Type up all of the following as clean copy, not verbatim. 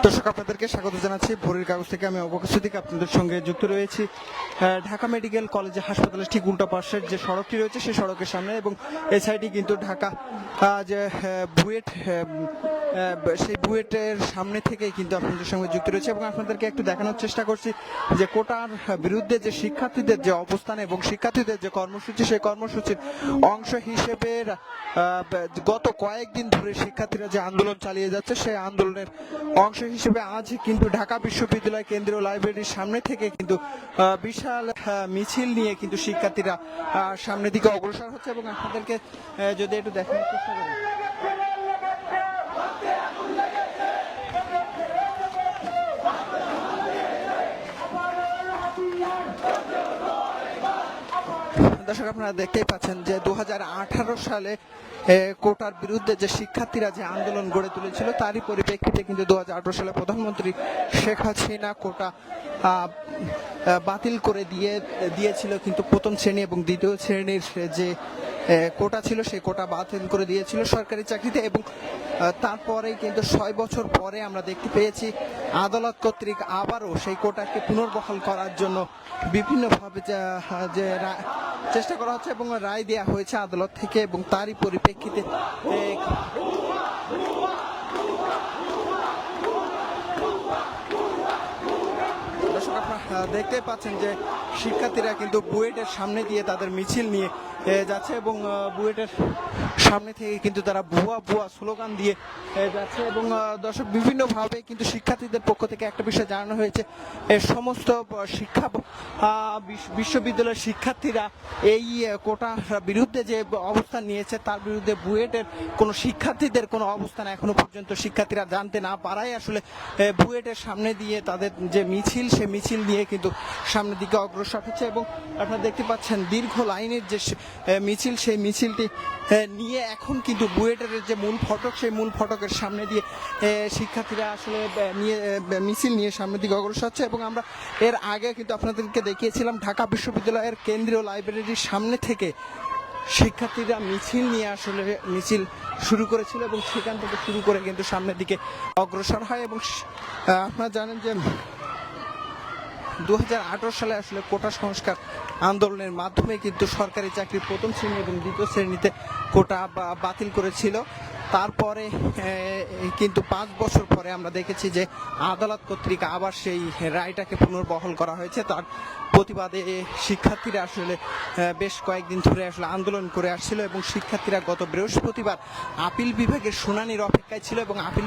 দর্শক আপনাদেরকে স্বাগত জানাচ্ছি ভোরের কাগজ থেকে। আমি অবকাশ থেকে আপনাদের সঙ্গে যুক্ত রয়েছি ঢাকা মেডিকেল কলেজ হাসপাতালের ঠিক উল্টা পাশের যে সড়কটি রয়েছে সেই সড়কের সামনে, এবং এই সাইডে কিন্তু ঢাকা যে বুয়েট সেই বুয়েটের সামনে থেকে কিন্তু আপনাদের সঙ্গে যুক্ত রয়েছে, এবং আপনাদেরকে একটু দেখানোর চেষ্টা করছি যে কোটার বিরুদ্ধে যে শিক্ষার্থীদের যে অবস্থান এবং শিক্ষার্থীদের যে কর্মসূচি, সেই কর্মসূচির অংশ হিসেবে গত কয়েকদিন ধরে শিক্ষার্থীরা যে আন্দোলন চালিয়ে যাচ্ছে, সেই আন্দোলনের অংশ হিসেবে আজ কিন্তু ঢাকা বিশ্ববিদ্যালয় কেন্দ্রীয় লাইব্রেরির সামনে থেকে কিন্তু বিশাল মিছিল নিয়ে কিন্তু শিক্ষার্থীরা সামনের দিকে অগ্রসর হচ্ছে, এবং আপনাদেরকে যদি একটু দেখানোর চেষ্টা করি। দর্শক আপনারা দেখতেই পাচ্ছেন যে 2018 সালে কোটার বিরুদ্ধে যে শিক্ষার্থীরা যে আন্দোলন গড়ে তুলেছিল, তারই পরিপ্রেক্ষিতে কিন্তু 2018 সালে প্রধানমন্ত্রী শেখ হাসিনা কোটা বাতিল করে দিয়েছিল। কিন্তু প্রথম শ্রেণী এবং দ্বিতীয় শ্রেণীর যে কোটা ছিল সেই কোটা বাতিল করে দিয়েছিল সরকারি চাকরিতে, এবং তারপরেই কিন্তু 6 বছর পরে আমরা দেখতে পেয়েছি আদালত কর্তৃক আবারও সেই কোটাকে পুনর্বহাল করার জন্য বিভিন্নভাবে যে চেষ্টা করা হচ্ছে এবং রায় দেওয়া হয়েছে আদালত থেকে, এবং তারই পরিপ্রেক্ষিতে দর্শক আপনারা দেখতে পাচ্ছেন যে শিক্ষার্থীরা কিন্তু বুয়েটের সামনে দিয়ে তাদের মিছিল নিয়ে যাচ্ছে, এবং বুয়েটের সামনে থেকে কিন্তু তারা ভুয়া ভুয়া স্লোগান দিয়ে যাচ্ছে। এবং দর্শক বিভিন্নভাবে কিন্তু শিক্ষার্থীদের পক্ষ থেকে একটা বিষয় জানানো হয়েছে, সমস্ত বিশ্ববিদ্যালয়ের শিক্ষার্থীরা এই কোটার বিরুদ্ধে যে অবস্থান নিয়েছে তার বিরুদ্ধে বুয়েটের কোনো শিক্ষার্থীদের কোনো অবস্থান এখনো পর্যন্ত শিক্ষার্থীরা জানতে না পারায় আসলে বুয়েটের সামনে দিয়ে তাদের যে মিছিল, সে মিছিল নিয়ে কিন্তু সামনের দিকে অগ্রসর হচ্ছে। এবং আপনারা দেখতে পাচ্ছেন দীর্ঘ লাইনের যে মিছিল, সেই মিছিলটি নিয়ে এখন কিন্তু বুয়েটের যে মূল ফটক, সেই মূল ফটকের সামনে দিয়ে শিক্ষার্থীরা আসলে মিছিল নিয়ে সামনের দিকে অগ্রসর হচ্ছে। এবং আমরা এর আগে কিন্তু আপনাদেরকে দেখিয়েছিলাম ঢাকা বিশ্ববিদ্যালয়ের কেন্দ্রীয় লাইব্রেরির সামনে থেকে শিক্ষার্থীরা মিছিল নিয়ে আসলে মিছিল শুরু করেছিল, এবং সেখান থেকে শুরু করে কিন্তু সামনের দিকে অগ্রসর হয়। এবং আপনারা জানেন যে 2018 সালে আসলে কোটা সংস্কার আন্দোলনের মাধ্যমে কিন্তু সরকারি চাকরির প্রথম শ্রেণী এবং দ্বিতীয় শ্রেণীতে কোটা বাতিল করেছিল। তারপরে কিন্তু 5 বছর পরে আমরা দেখেছি যে আদালত কর্তৃক আবার সেই রায়টাকে পুনর্বহাল করা হয়েছে। তার প্রতিবাদে শিক্ষার্থীরা আসলে বেশ কয়েকদিন ধরে আসলে আন্দোলন করে আসছিল, এবং শিক্ষার্থীরা গত বৃহস্পতিবার আপিল বিভাগের শুনানির অপেক্ষায় ছিল, এবং আপিল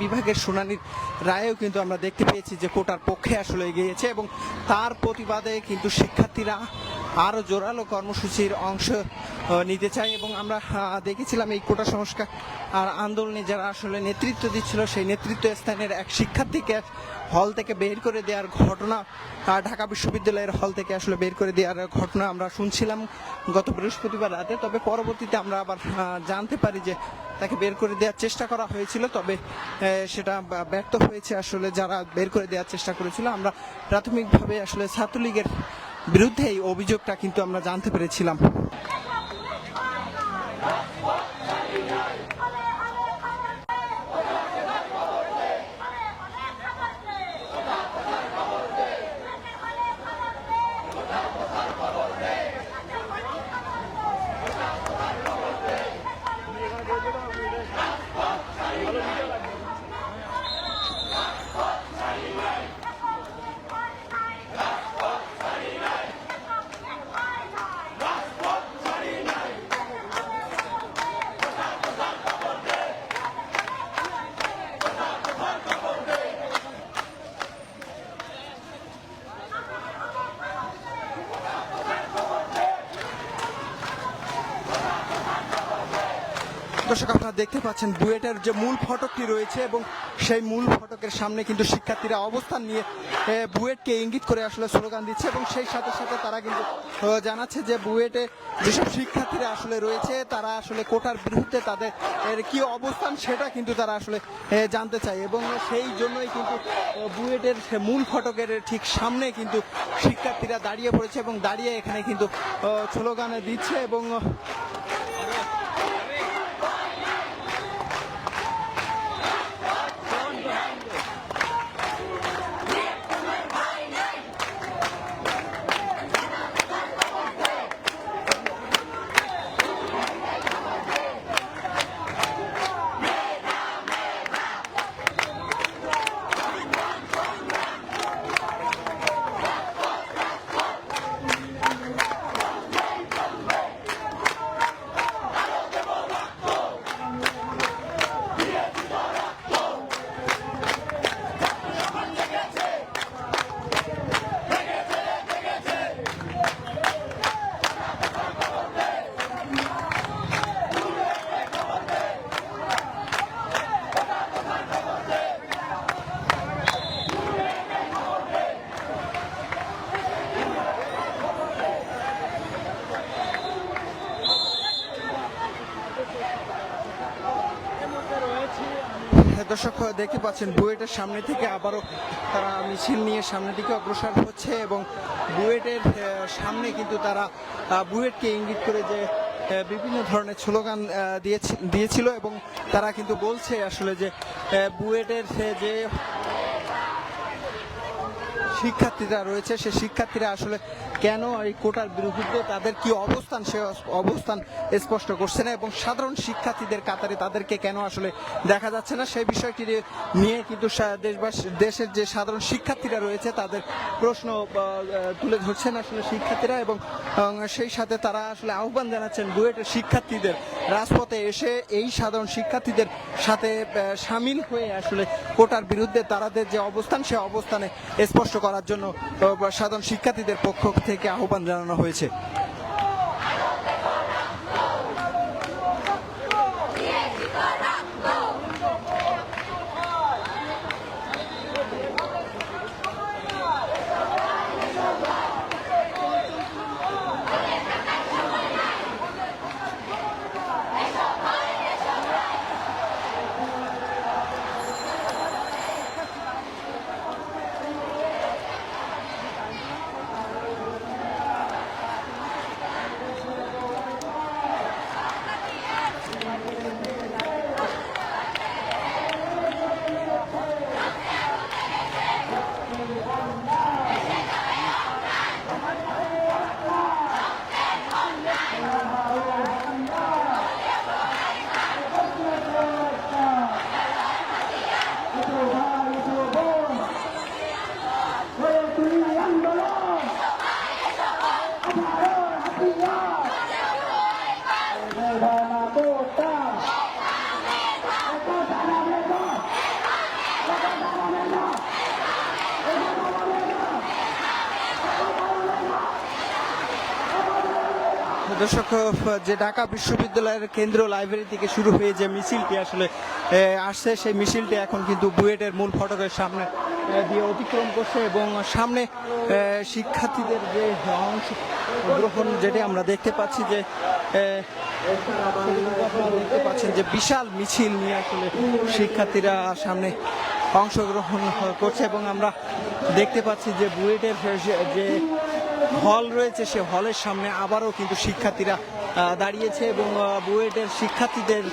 বিভাগের শুনানির রায়েও কিন্তু আমরা দেখতে পেয়েছি যে কোটার পক্ষে আসলে এগিয়েছে, এবং তার প্রতিবাদে কিন্তু শিক্ষার্থীরা আরও জোরালো কর্মসূচির অংশ নিতে চায়। এবং আমরা দেখেছিলাম এই কোটা সংস্কার আর আন্দোলনে যারা আসলে নেতৃত্ব দিচ্ছিল, সেই নেতৃত্ব স্থানের এক শিক্ষার্থীকে হল থেকে বের করে দেওয়ার ঘটনা, ঢাকা বিশ্ববিদ্যালয়ের হল থেকে আসলে বের করে দেওয়ার ঘটনা আমরা শুনছিলাম গত বৃহস্পতিবার রাতে। তবে পরবর্তীতে আমরা আবার জানতে পারি যে তাকে বের করে দেওয়ার চেষ্টা করা হয়েছিল, তবে সেটা ব্যর্থ হয়েছে। আসলে যারা বের করে দেওয়ার চেষ্টা করেছিল, আমরা প্রাথমিকভাবে আসলে ছাত্রলীগের বিরুদ্ধে এই অভিযোগটা কিন্তু আমরা জানতে পেরেছিলাম। দর্শক আপনারা দেখতে পাচ্ছেন বুয়েটের যে মূল ফটকটি রয়েছে, এবং সেই মূল ফটকের সামনে কিন্তু শিক্ষার্থীরা অবস্থান নিয়ে বুয়েটকে ইঙ্গিত করে আসলে স্লোগান দিচ্ছে, এবং সেই সাথে সাথে তারা কিন্তু জানাচ্ছে যে বুয়েটে যেসব শিক্ষার্থীরা আসলে রয়েছে তারা আসলে কোটার বিরুদ্ধে তাদের কি অবস্থান সেটা কিন্তু তারা আসলে জানতে চায়। এবং সেই জন্যই কিন্তু বুয়েটের মূল ফটকের ঠিক সামনে কিন্তু শিক্ষার্থীরা দাঁড়িয়ে পড়েছে, এবং দাঁড়িয়ে এখানে কিন্তু স্লোগান দিচ্ছে। এবং দর্শক দেখতে পাচ্ছেন বুয়েটের সামনে থেকে আবারও তারা মিছিল নিয়ে সামনের দিকে অগ্রসর হচ্ছে এবং বুয়েটের সামনে কিন্তু তারা বুয়েটকে ইঙ্গিত করে যে বিভিন্ন ধরনের স্লোগান দিয়েছিল এবং তারা কিন্তু বলছে আসলে যে বুয়েটের যে শিক্ষার্থীরা রয়েছে সে শিক্ষার্থীরা আসলে কেন এই কোটার বিরুদ্ধে তাদের কি অবস্থান সে অবস্থান স্পষ্ট করছে না এবং সাধারণ শিক্ষার্থীদের কাতারে তাদেরকে কেন আসলে দেখা যাচ্ছে না সেই বিষয়টি নিয়ে কিন্তু দেশের যে সাধারণ শিক্ষার্থীরা রয়েছে তাদের প্রশ্ন তুলে ধরছেন আসলে শিক্ষার্থীরা এবং সেই সাথে তারা আসলে আহ্বান জানাচ্ছেন বুয়েটের শিক্ষার্থীদের রাজপথে এসে এই সাধারণ শিক্ষার্থীদের সাথে সামিল হয়ে আসলে কোটার বিরুদ্ধে তাদের যে অবস্থান সে অবস্থানে স্পষ্ট করার জন্য সাধারণ শিক্ষার্থীদের পক্ষ থেকে আহ্বান জানানো হয়েছে। দর্শক যে ঢাকা বিশ্ববিদ্যালয়ের কেন্দ্রীয় লাইব্রেরি থেকে শুরু হয়ে যে মিছিলটি আসলে আসছে সেই মিছিলটি এখন কিন্তু বুয়েটের মূল ফটকের সামনে দিয়ে অতিক্রম করছে এবং সামনে শিক্ষার্থীদের যে অংশগ্রহণ যেটি আমরা দেখতে পাচ্ছি যে দেখতে পাচ্ছেন যে বিশাল মিছিল নিয়ে আসলে শিক্ষার্থীরা সামনে অংশগ্রহণ করছে এবং আমরা দেখতে পাচ্ছি যে বুয়েটের যে হল রয়েছে সে হলের সামনে আবারও কিন্তু শিক্ষার্থীরা দাঁড়িয়েছে এবং বুয়েটের শিক্ষার্থীদের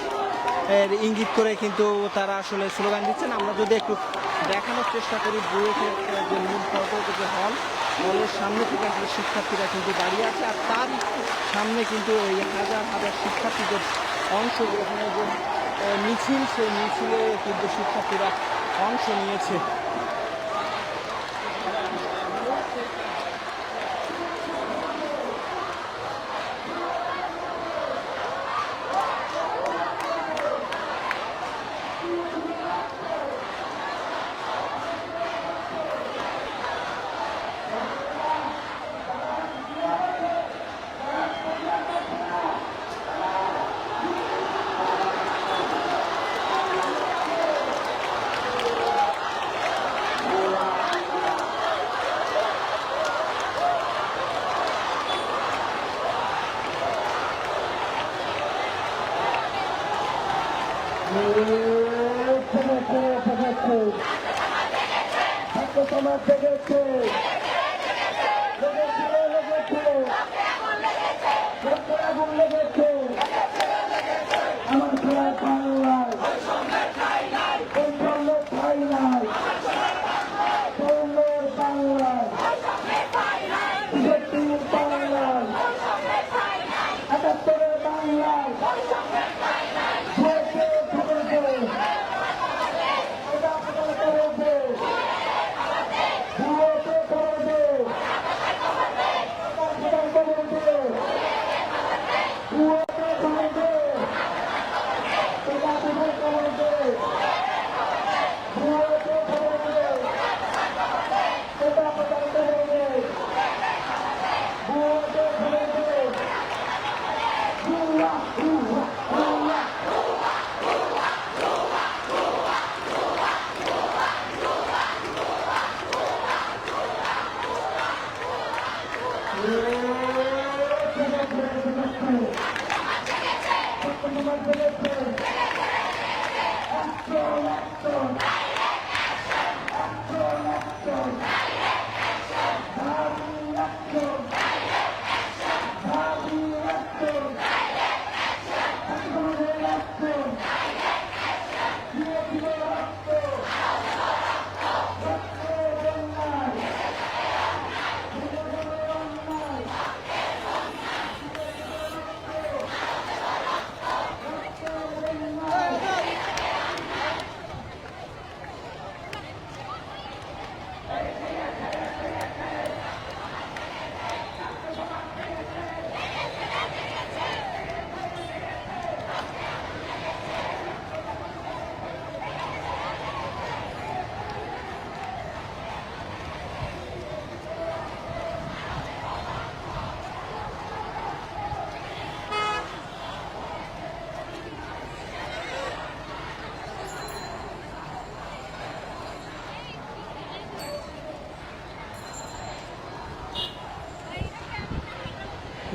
ইঙ্গিত করে কিন্তু তারা আসলে স্লোগান দিচ্ছেন। আমরা যদি একটু দেখানোর চেষ্টা করি বুয়েটের যে মূল ফটক যে হলের সামনে থেকে আসলে শিক্ষার্থীরা কিন্তু দাঁড়িয়ে আছে আর তার সামনে কিন্তু এই হাজার হাজার শিক্ষার্থীদের অংশগ্রহণের যে মিছিল সেই মিছিলে কিন্তু শিক্ষার্থীরা অংশ নিয়েছে। সমাজ জেগেছে আগুন লেগেছে আমার খেলায় বাংলায় বৈষম্যের ঠাঁই নাই বৈষম্যের বাংলায় বিজেপির বাংলায় ৭১-এর বাংলায়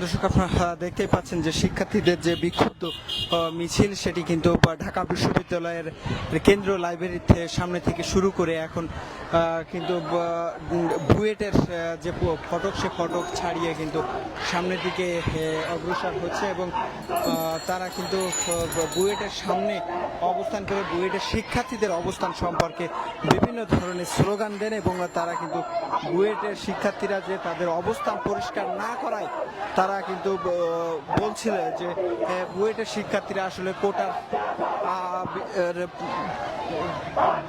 দর্শক আপনারা দেখতেই পাচ্ছেন যে শিক্ষার্থীদের যে বিক্ষুব্ধ মিছিল সেটি কিন্তু ঢাকা বিশ্ববিদ্যালয়ের কেন্দ্রীয় লাইব্রেরির সামনে থেকে শুরু করে এখন কিন্তু বুয়েটের যে ফটক সে ফটক ছাড়িয়ে কিন্তু সামনের দিকে অগ্রসর হচ্ছে এবং তারা কিন্তু বুয়েটের সামনে অবস্থান করে বুয়েটের শিক্ষার্থীদের অবস্থান সম্পর্কে বিভিন্ন ধরনের স্লোগান দেন এবং তারা কিন্তু বুয়েটের শিক্ষার্থীরা যে তাদের অবস্থান পরিষ্কার না করায় তারা কিন্তু বলছিল যে বুয়েটের শিক্ষার্থীরা আসলে কোটার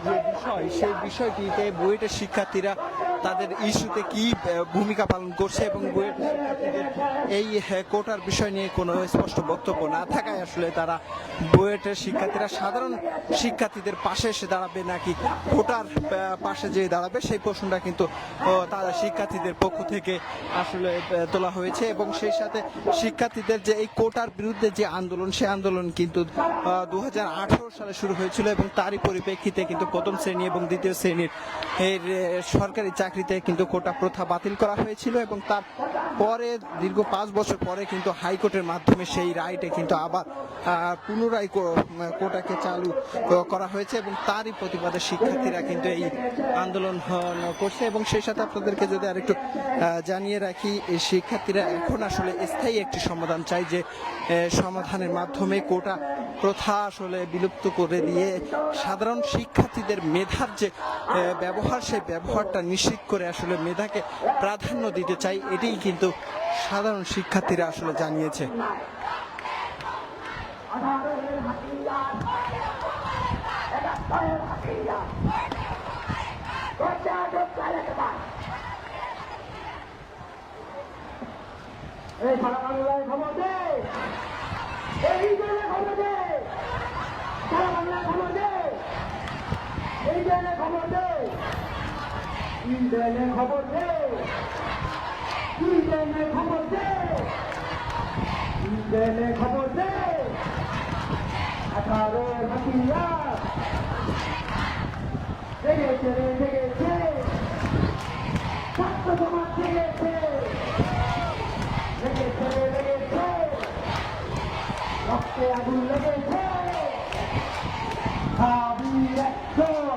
যে বিষয় সেই বিষয়টিতে বুয়েটের শিক্ষার্থীরা তাদের ইস্যুতে কি ভূমিকা পালন করছে এবং বুয়েটের শিক্ষার্থীদের এই কোটার বিষয় নিয়ে কোনো স্পষ্ট বক্তব্য না থাকায় আসলে তারা বুয়েটের শিক্ষার্থীরা সাধারণ শিক্ষার্থীদের পাশে এসে দাঁড়াবে নাকি কোটার পাশে যে দাঁড়াবে সেই প্রশ্নটা কিন্তু তারা শিক্ষার্থীদের পক্ষ থেকে আসলে তোলা হয়েছে এবং সেই সাথে শিক্ষার্থীদের যে এই কোটার বিরুদ্ধে যে আন্দোলন সেই আন্দোলন কিন্তু 2018 সালে শুরু হয়েছিল এবং তারই পরিপ্রেক্ষিতে কিন্তু প্রথম শ্রেণী এবং দ্বিতীয় শ্রেণীর এর সরকারি চাকরিতে কিন্তু কোটা প্রথা বাতিল করা হয়েছিল এবং তার পরে দীর্ঘ 5 বছর পরে কিন্তু হাইকোর্টের মাধ্যমে সেই রায়টে কিন্তু আবার পুনরায় কোটাকে চালু করা হয়েছে এবং তারই প্রতিবাদে শিক্ষার্থীরা কিন্তু এই আন্দোলন করছে এবং সেই সাথে আপনাদেরকে যদি আরেকটু জানিয়ে রাখি এই শিক্ষার্থীরা এখন আসলে স্থায়ী একটি সমাধান চাই যে সমাধানের মাধ্যমে কোটা প্রথা আসলে বিলুপ্ত করে দিয়ে সাধারণ শিক্ষার্থীদের মেধার যে ব্যবহার সেই ব্যবহারটা নিশ্চিত করে আসলে মেধাকে প্রাধান্য দিতে চাই এটাই কিন্তু সাধারণ শিক্ষার্থীরা আসলে জানিয়েছে। এই সারা বাংলায় খবর দে, এই জেলে খবর দে, সারা বাংলায় খবর দে, এই জেলে খবর দে, ইন্ডিয়ানে খবর দে, ইন্ডিয়ানে খবর দে, ইন্ডিয়ানে খবর দে, 18 হাতিয়ার জেগেছে রে জেগেছে, ছাত্র সমাজ জেগেছে, লেগেছে রে লেগেছে, রক্তে আগুন লেগেছে, ভাবি একজন,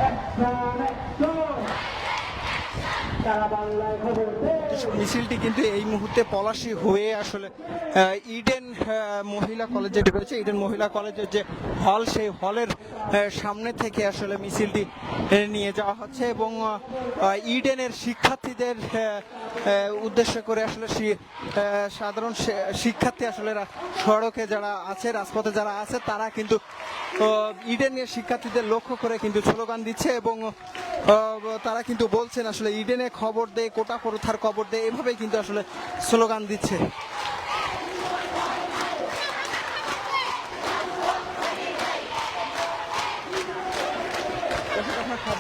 একজন একজন, সারা বাংলায় খবর দে। মিছিলটি কিন্তু এই মুহূর্তে পলাশী হয়ে আসলে ইডেন মহিলা কলেজে রয়েছে ইডেন মহিলা কলেজের যে হল সেই হলের সামনে থেকে আসলে মিছিলটি নিয়ে যাওয়া হচ্ছে এবং ইডেনের শিক্ষার্থীদের উদ্দেশ্য করে আসলে সাধারণ শিক্ষার্থী আসলে সড়কে যারা আছে রাজপথে যারা আছে তারা কিন্তু ইডেনের শিক্ষার্থীদের লক্ষ্য করে কিন্তু স্লোগান দিচ্ছে এবং তারা কিন্তু বলছেন আসলে ইডেনে খবর দে কোটা প্রথার খবর দে এভাবেই কিন্তু আসলে স্লোগান দিচ্ছে।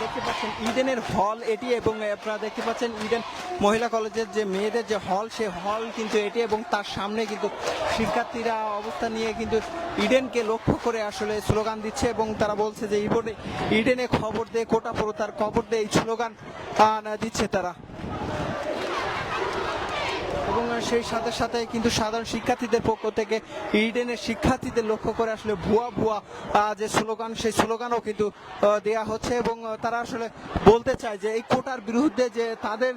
দেখতে পাচ্ছেন ইডেনের হল এটি এবং আপনারা দেখতে পাচ্ছেন ইডেন মহিলা কলেজের যে মেয়েদের যে হল সেই হল কিন্তু এটি এবং তার সামনে কিন্তু শিক্ষার্থীরা অবস্থান নিয়ে কিন্তু ইডেনকে লক্ষ্য করে আসলে স্লোগান দিচ্ছে এবং তারা বলছে যে ইডেনে খবর দে কোটা প্রথার খবর দে এই স্লোগান দিচ্ছে তারা এবং সেই সাথে সাথে কিন্তু সাধারণ শিক্ষার্থীদের পক্ষ থেকে ইডেনের শিক্ষার্থীদের লক্ষ্য করে আসলে ভুয়া ভুয়া যে স্লোগান সেই স্লোগানও কিন্তু দেয়া হচ্ছে এবং তারা আসলে বলতে চায় যে এই কোটার বিরুদ্ধে যে তাদের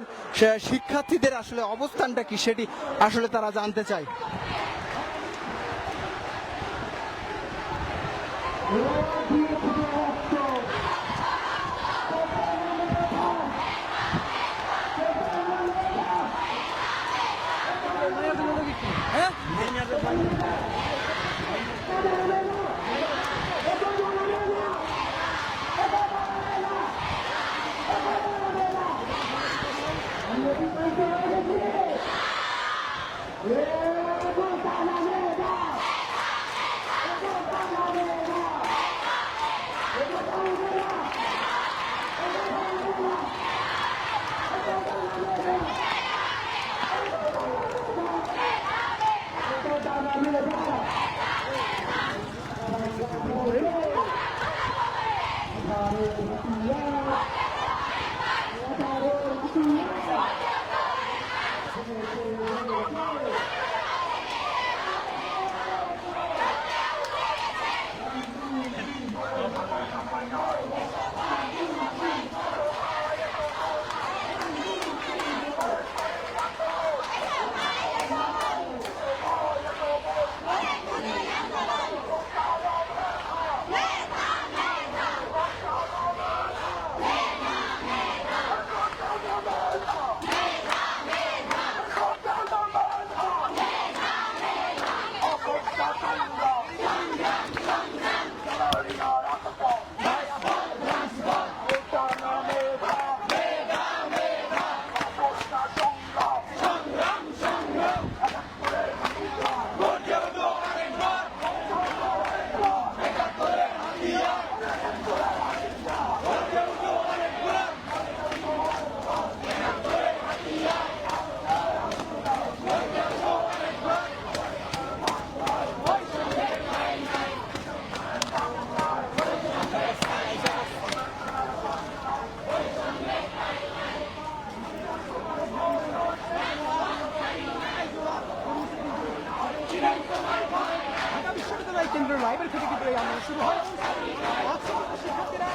শিক্ষার্থীদের আসলে অবস্থানটা কি সেটি আসলে তারা জানতে চায়। ঢাকা বিশ্ববিদ্যালয় কেন্দ্রের লাইব্রেরি থেকে কিন্তু এই আন্দোলন শুরু হয়। আজকে শিক্ষার্থীরা